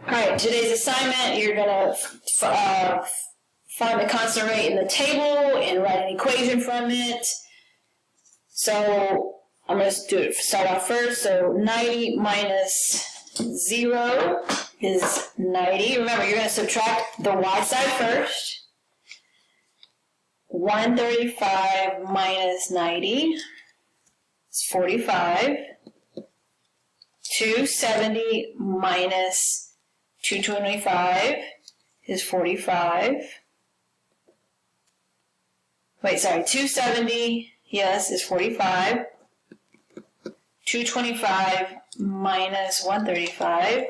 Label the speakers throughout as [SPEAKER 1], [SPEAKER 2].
[SPEAKER 1] Alright, today's assignment, you're going to find the constant rate in the table and write an equation from it. So I'm going to start off first. So 90 minus 0 is 90. Remember, you're going to subtract the y side first. 135 minus 90 is 45. 270 minus 225 is 45. Wait, sorry, 270, yes, is 45. 225 minus 135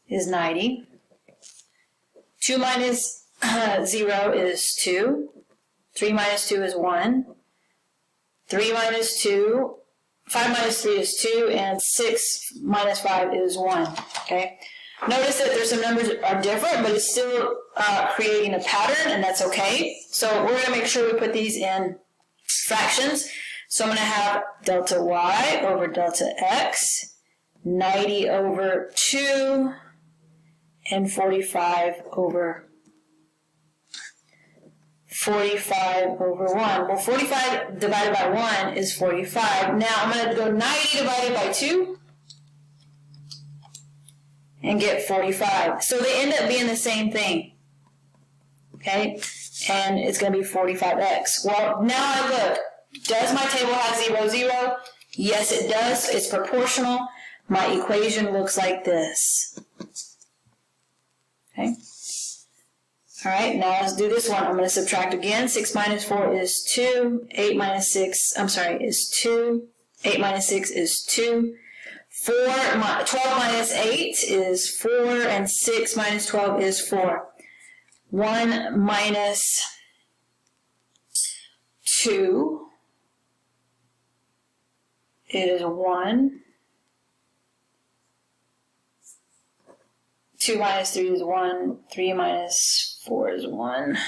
[SPEAKER 1] is 90. 2 minus 0 is 2. 3 minus 2 is 1. 3 minus 2, 5 minus 3 is 2, and 6 minus 5 is 1, okay? Notice that there's some numbers that are different, but it's still creating a pattern, and that's okay. So we're going to make sure we put these in fractions. So I'm going to have delta y over delta x, 90 over 2, and 45 over 1. Well, 45 divided by 1 is 45. Now I'm going to go 90 divided by 2 and get 45. So they end up being the same thing. Okay? And it's going to be 45x. Well, now I look. Does my table have 0, 0? Yes, it does. It's proportional. My equation looks like this. Okay? All right, now let's do this one. I'm going to subtract again. 6 minus 4 is 2. 8 minus 6, is 2. 8 minus 6 is 2. 12 minus 8 is 4. And 6 minus 12 is 4. 1 minus 2 is 1. 2 minus 3 is 1. 3 minus 4 is 1.